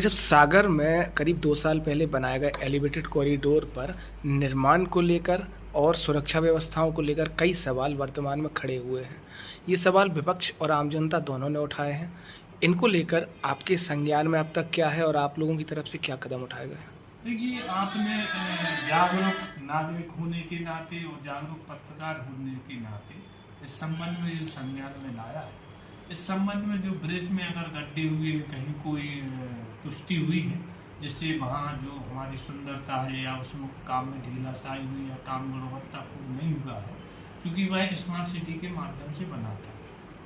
जब सागर में करीब 2 साल पहले बनाए गए एलिवेटेड कॉरिडोर पर निर्माण को लेकर और सुरक्षा व्यवस्थाओं को लेकर कई सवाल वर्तमान में खड़े हुए हैं। ये सवाल विपक्ष और आम जनता दोनों ने उठाए हैं। इनको लेकर आपके संज्ञान में अब तक क्या है और आप लोगों की तरफ से क्या कदम उठाए गए? देखिए, आपने जागरूक नागरिक होने के नाते और जागरूक पत्रकार होने के नाते इस संबंध में जो संज्ञान में लाया है, इस संबंध में जो ब्रिज में अगर गड्ढे हुए, कहीं कोई पुष्टि हुई है जिससे वहाँ जो हमारी सुंदरता है या उसमें काम में ढीलासाई हुई या काम गुणवत्तापूर्ण नहीं हुआ है, क्योंकि वह स्मार्ट सिटी के माध्यम से बना था।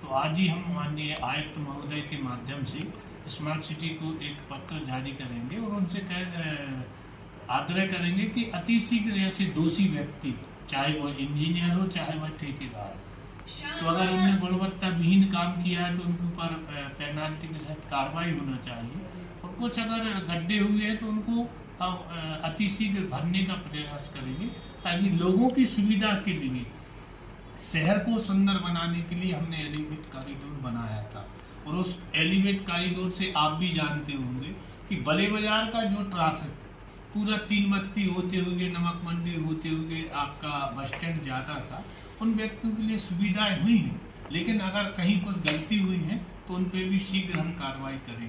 तो आज ही हम माननीय आयुक्त महोदय के माध्यम से स्मार्ट सिटी को एक पत्र जारी करेंगे और उनसे आग्रह करेंगे कि अति शीघ्र ऐसे दोषी व्यक्ति, चाहे वह इंजीनियर हो चाहे वह ठेकेदार हो, तो अगर उन्होंने गुणवत्ता विहीन काम किया है तो उनके ऊपर पेनाल्टी के साथ कार्रवाई होना चाहिए। और कुछ अगर गड्ढे हुए हैं तो उनको अति शीघ्र भरने का प्रयास करेंगे, ताकि लोगों की सुविधा के लिए, शहर को सुंदर बनाने के लिए हमने एलिवेट कॉरिडोर बनाया था। और उस एलिवेट कॉरिडोर से आप भी जानते होंगे कि बड़े बाजार का जो ट्रैफिक पूरा 3 बत्ती होते हुए, नमक मंडी होते हुए आपका बस स्टैंड जाता था, उन व्यक्तियों के लिए सुविधाएं हुई हैं, लेकिन अगर कहीं कुछ गलती हुई है तो उन पे भी शीघ्र हम कार्रवाई करेंगे।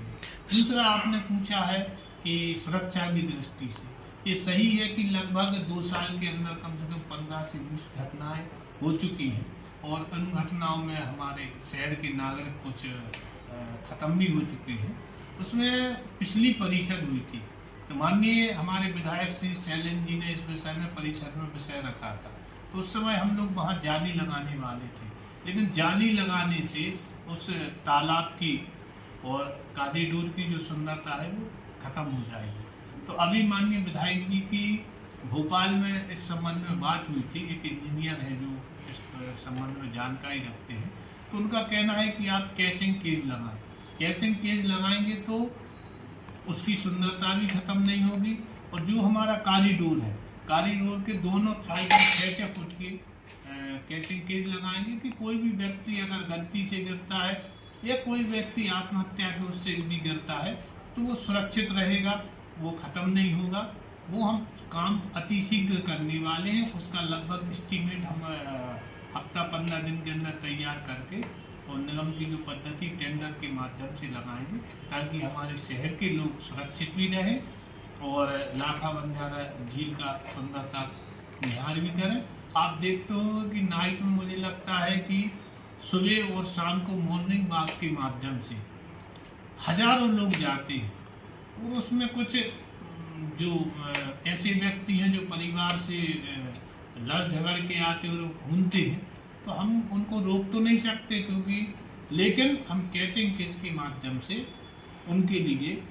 दूसरा, आपने पूछा है कि सुरक्षा की दृष्टि से ये सही है कि लगभग 2 साल के अंदर कम से कम 15 से 20 घटनाएं हो चुकी हैं और उन घटनाओं में हमारे शहर के नागरिक कुछ खत्म भी हो चुके हैं। उसमें पिछली परिषद हुई थी तो माननीय हमारे विधायक श्री शैलेंद्र जी ने इस विषय में परिषद में विषय रखा था। तो उस समय हम लोग वहाँ जाली लगाने वाले थे, लेकिन जाली लगाने से उस तालाब की और कॉरिडोर की जो सुंदरता है वो खत्म हो जाएगी। तो अभी माननीय विधायक जी की भोपाल में इस संबंध में बात हुई थी, एक इंजीनियर है जो इस संबंध में जानकारी रखते हैं, तो उनका कहना है कि आप कैचिंग केज लगाएं। कैचिंग केज लगाएंगे तो उसकी सुंदरता भी खत्म नहीं होगी, और जो हमारा कॉरिडोर है, कॉरिडोर के दोनों साइड में 6-6 फुट की कैचिंग केज लगाएंगे कि कोई भी व्यक्ति अगर गलती से गिरता है या कोई व्यक्ति आत्महत्या के उससे भी गिरता है तो वो सुरक्षित रहेगा, वो ख़त्म नहीं होगा। वो हम काम अति शीघ्र करने वाले हैं। उसका लगभग एस्टीमेट हम हफ्ता 15 दिन के अंदर तैयार करके और निगम की जो पद्धति टेंडर के माध्यम से लगाएंगे, ताकि हमारे शहर के लोग सुरक्षित भी रहें और लाखा बंजारा झील का सुंदरता निहार भी करें। आप देखते हो कि नाइट में मुझे लगता है कि सुबह और शाम को मॉर्निंग वॉक के माध्यम से हजारों लोग जाते हैं, और उसमें कुछ जो ऐसे व्यक्ति हैं जो परिवार से लड़ झगड़ के आते और घूमते हैं, तो हम उनको रोक तो नहीं सकते क्योंकि, लेकिन हम कैचिंग केस के माध्यम से उनके लिए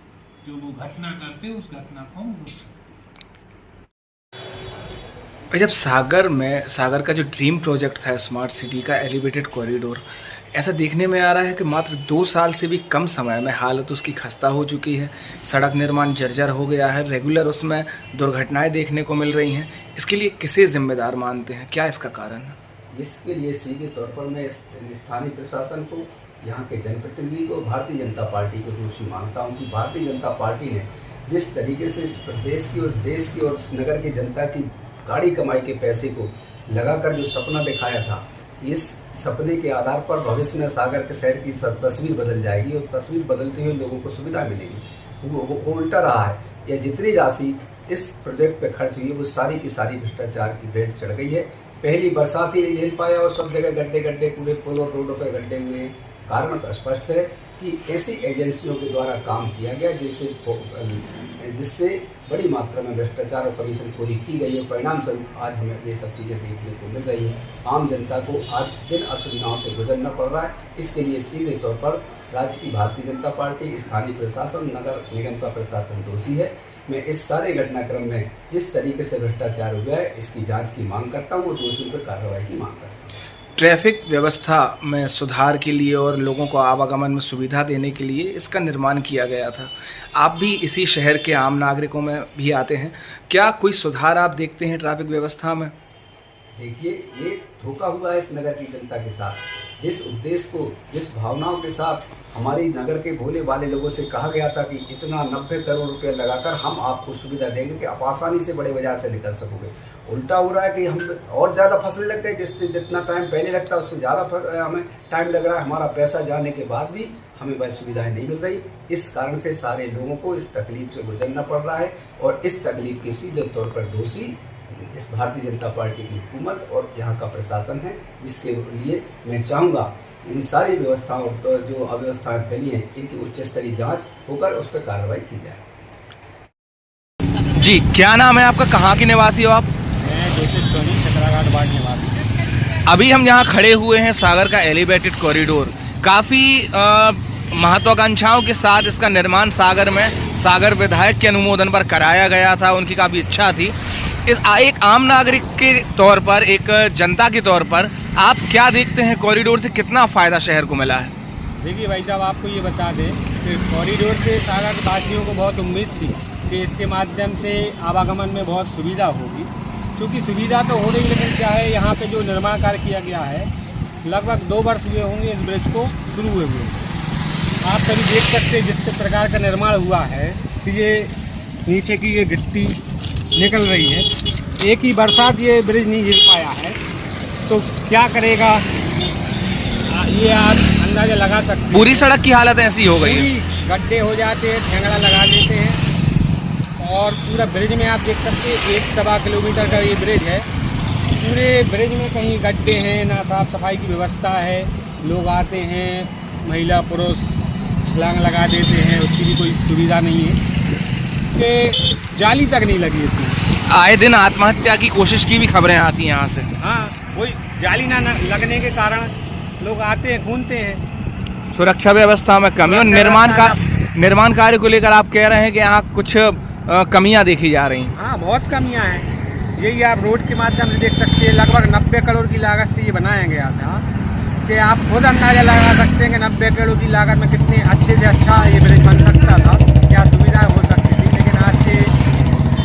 जो वो घटना करते हैं उस घटना को हम रोक सकते हैं। जब सागर का जो ड्रीम प्रोजेक्ट था स्मार्ट सिटी का एलिवेटेड कॉरिडोर, ऐसा देखने में आ रहा है कि मात्र 2 साल से भी कम समय में हालत उसकी खस्ता हो चुकी है। सड़क निर्माण जर्जर हो गया है, रेगुलर उसमें दुर्घटनाएं देखने को मिल रही हैं। इसके लिए किसे जिम्मेदार मानते हैं, क्या इसका कारण है? इसके लिए सीधे तौर पर मैं स्थानीय प्रशासन को, यहाँ के जनप्रतिनिधि को, भारतीय जनता पार्टी को दोषी मानता हूँ कि भारतीय जनता पार्टी ने जिस तरीके से इस प्रदेश की, उस देश की और उस नगर की जनता की गाड़ी कमाई के पैसे को लगाकर जो सपना दिखाया था, इस सपने के आधार पर भविष्य में सागर के शहर की तस्वीर बदल जाएगी और तस्वीर बदलते हुए लोगों को सुविधा मिलेगी। वो उल्टा रहा है। या जितनी राशि इस प्रोजेक्ट पे खर्च हुई है वो सारी की सारी भ्रष्टाचार की भेंट चढ़ गई है। पहली बरसात ही नहीं झेल पाया और सब जगह गड्ढे गड्ढे, पूरे पुल और रोडों पर गड्ढे हुए हैं। कारण स्पष्ट है कि ऐसी एजेंसियों के द्वारा काम किया गया जिससे बड़ी मात्रा में भ्रष्टाचार और कमीशनखोरी की गई है। परिणाम स्वरूप आज हमें ये सब चीज़ें देखने को मिल रही हैं। आम जनता को आज जिन असुविधाओं से गुजरना पड़ रहा है, इसके लिए सीधे तौर पर राज्य की भारतीय जनता पार्टी, स्थानीय प्रशासन, नगर निगम का प्रशासन दोषी है। मैं इस सारे घटनाक्रम में जिस तरीके से भ्रष्टाचार हुआ है, इसकी जांच की मांग करता हूँ, वो दोषियों पर कार्रवाई की मांग करता हूँ। ट्रैफिक व्यवस्था में सुधार के लिए और लोगों को आवागमन में सुविधा देने के लिए इसका निर्माण किया गया था। आप भी इसी शहर के आम नागरिकों में भी आते हैं, क्या कोई सुधार आप देखते हैं ट्रैफिक व्यवस्था में? देखिए, ये धोखा हुआ है इस नगर की जनता के साथ। जिस उद्देश्य को, जिस भावनाओं के साथ हमारी नगर के भोले वाले लोगों से कहा गया था कि इतना 90 करोड़ रुपए लगाकर हम आपको सुविधा देंगे कि आप आसानी से बड़े बाजार से निकल सकोगे, उल्टा हो रहा है कि हम और ज़्यादा फंसने लग गए। जिससे जितना टाइम पहले लगता है उससे ज़्यादा हमें टाइम लग रहा है। हमारा पैसा जाने के बाद भी हमें वह सुविधाएं नहीं मिल रही। इस कारण से सारे लोगों को इस तकलीफ से गुजरना पड़ रहा है और इस तकलीफ के सीधे तौर पर दोषी इस भारतीय जनता पार्टी की हुकूमत और यहाँ का प्रशासन है, जिसके लिए मैं चाहूँगा इन सारी व्यवस्थाओं जो अव्यवस्थाएं फैली हैं, इनकी उच्च स्तरीय जांच होकर उस पर कार्रवाई की जाए। जी, क्या नाम है आपका, कहाँ के निवासी हो आप? मैं ज्योतिष सोनी, चक्राघाट वार्ड निवासी। अभी हम यहाँ खड़े हुए हैं सागर का एलिवेटेड कॉरिडोर। काफ़ी महत्वाकांक्षाओं के साथ इसका निर्माण सागर में सागर विधायक के अनुमोदन पर कराया गया था, उनकी काफ़ी इच्छा थी। एक आम नागरिक के तौर पर, एक जनता के तौर पर आप क्या देखते हैं, कॉरिडोर से कितना फ़ायदा शहर को मिला है? देखिए भाई साहब, आपको ये बता दें कि कॉरिडोर से सागर वासियों को बहुत उम्मीद थी कि इसके माध्यम से आवागमन में बहुत सुविधा होगी। चूँकि सुविधा तो हो रही, लेकिन क्या है, यहाँ पे जो निर्माण कार्य किया गया है, लगभग 2 वर्ष हुए होंगे इस ब्रिज को शुरू हुए। आप सभी देख सकते हैं जिस प्रकार का निर्माण हुआ है कि ये नीचे की ये गिट्टी निकल रही है। एक ही बरसात ये ब्रिज नहीं झेल पाया है, तो क्या करेगा ये आप अंदाजा लगा सकते हैं। पूरी सड़क की हालत ऐसी हो गई है, गड्ढे हो जाते हैं, ठेंगड़ा लगा देते हैं और पूरा ब्रिज में आप देख सकते हैं 1-1.25 किलोमीटर का ये ब्रिज है। पूरे ब्रिज में कहीं गड्ढे हैं, ना साफ सफाई की व्यवस्था है। लोग आते हैं, महिला पुरुष छलांग लगा देते हैं, उसकी भी कोई सुविधा नहीं है कि जाली तक नहीं लगी इसमें। आए दिन आत्महत्या की कोशिश की भी खबरें आती हैं यहाँ से। हाँ, वही जाली ना लगने के कारण लोग आते हैं, घूमते हैं। सुरक्षा व्यवस्था में कमी और निर्माण कार्य को लेकर आप कह रहे हैं कि यहाँ कुछ कमियाँ देखी जा रही हैं। हाँ, बहुत कमियाँ हैं। यही आप रोड के माध्यम से देख सकते हैं, लगभग 90 करोड़ की लागत से ये बनाया गया था कि आप खुद अंदाजा लगा सकते हैं कि 90 करोड़ की लागत में कितने अच्छे से अच्छा ये ब्रिज बन सकता था, क्या सुविधाएं हो सकती थी। लेकिन आज से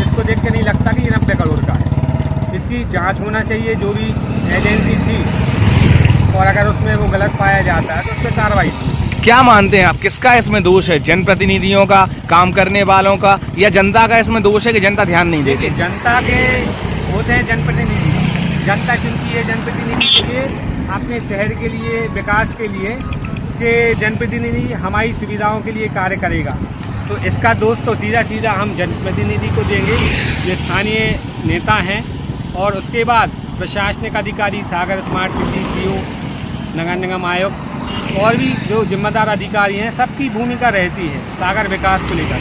इसको देख के नहीं लगता कि ये 90 करोड़ का है। इसकी जांच होना चाहिए, जो भी एजेंसी थी, और अगर उसमें वो गलत पाया जाता है तो उस पर कार्रवाई की। क्या मानते हैं आप, किसका इसमें दोष है, जनप्रतिनिधियों का, काम करने वालों का, या जनता का इसमें दोष है कि जनता ध्यान नहीं देती? जनता के होते हैं जनप्रतिनिधि, जनता चुनती है जनप्रतिनिधि के लिए, अपने शहर के लिए, विकास के लिए, कि जनप्रतिनिधि हमारी सुविधाओं के लिए कार्य करेगा। तो इसका दोष तो सीधा सीधा हम जनप्रतिनिधि को देंगे, ये स्थानीय नेता हैं। और उसके बाद प्रशासनिक अधिकारी, सागर स्मार्ट सिटी सीओ, नगर निगम आयुक्त और भी जो जिम्मेदार अधिकारी हैं, सबकी भूमिका रहती है सागर विकास को लेकर।